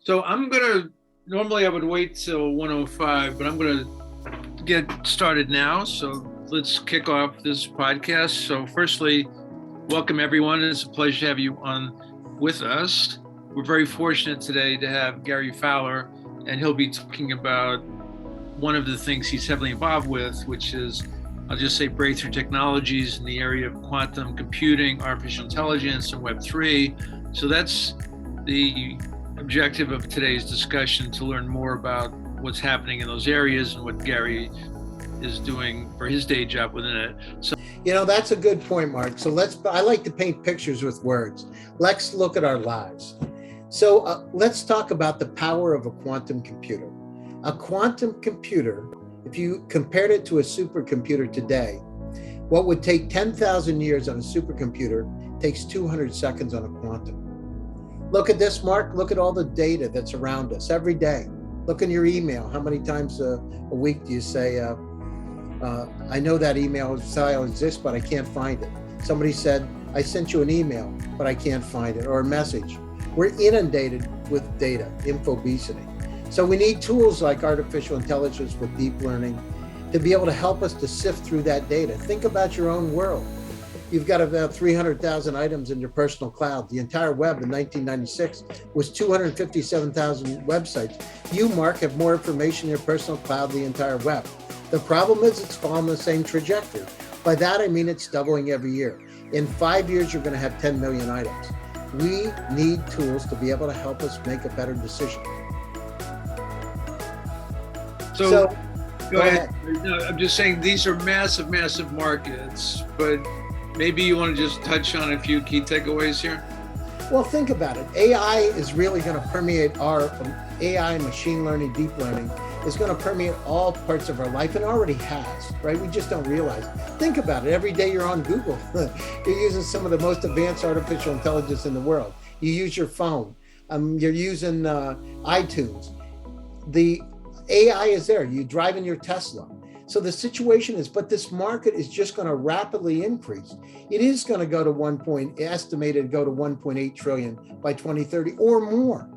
So normally I would wait till 1:05, but I'm gonna get started now. So let's kick off this podcast. So firstly, welcome everyone. It's a pleasure to have you on with us. We're very fortunate today to have Gary Fowler, and he'll be talking about one of the things he's heavily involved with, which is, I'll just say, breakthrough technologies in the area of quantum computing, artificial intelligence, and Web3. So that's the objective of today's discussion, to learn more about what's happening in those areas and what Gary is doing for his day job within it. So, that's a good point, Mark. So I like to paint pictures with words. Let's look at our lives. So let's talk about the power of a quantum computer. A quantum computer, if you compared it to a supercomputer today, what would take 10,000 years on a supercomputer takes 200 seconds on a quantum. Look at this, Mark. Look at all the data that's around us every day. Look in your email. How many times a week do you say, I know that email file exists, but I can't find it? Somebody said, I sent you an email, but I can't find it, or a message. We're inundated with data, infobesity. So we need tools like artificial intelligence with deep learning to be able to help us to sift through that data. Think about your own world. You've got about 300,000 items in your personal cloud. The entire web in 1996 was 257,000 websites. You, Mark, have more information in your personal cloud than the entire web. The problem is it's following the same trajectory. By that, I mean it's doubling every year. In 5 years, you're going to have 10 million items. We need tools to be able to help us make a better decision. So go ahead. No, I'm just saying these are massive, massive markets, but maybe you want to just touch on a few key takeaways here? Well, think about it. AI is really going to permeate our AI, machine learning, deep learning is going to permeate all parts of our life, and already has, right? We just don't realize. Think about it. Every day you're on Google. You're using some of the most advanced artificial intelligence in the world. You use your phone. You're using iTunes. The AI is there. You drive in your Tesla. So the situation is, but this market is just going to rapidly increase. It is going to go to estimated to go to 1.8 trillion by 2030 or more.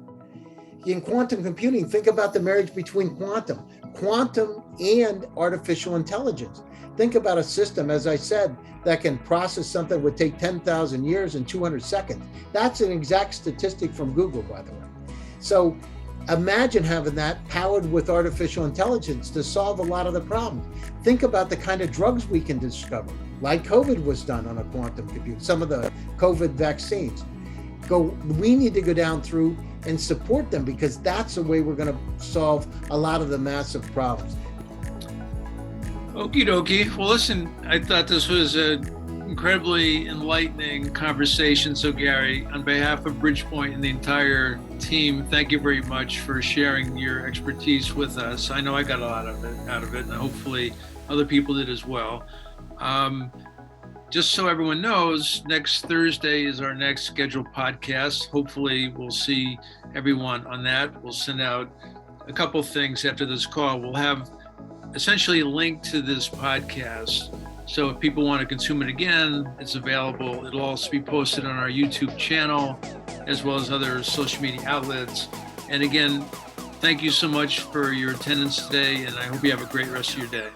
In quantum computing, think about the marriage between quantum and artificial intelligence. Think about a system, as I said, that can process something that would take 10,000 years in 200 seconds. That's an exact statistic from Google, by the way. So imagine having that powered with artificial intelligence to solve a lot of the problems. Think about the kind of drugs we can discover, like COVID was done on a quantum computer, some of the COVID vaccines. We need to go down through and support them, because that's the way we're going to solve a lot of the massive problems. Okie dokie. Well, listen, I thought this was an incredibly enlightening conversation. So Gary, on behalf of Bridgepoint and the entire team, thank you very much for sharing your expertise with us. I know I got a lot out of it, and hopefully other people did as well. Just so everyone knows, next Thursday is our next scheduled podcast. Hopefully we'll see everyone on that. We'll send out a couple things after this call. We'll have essentially a link to this podcast. So if people want to consume it again, it's available. It'll also be posted on our YouTube channel, as well as other social media outlets. And again, thank you so much for your attendance today, and I hope you have a great rest of your day.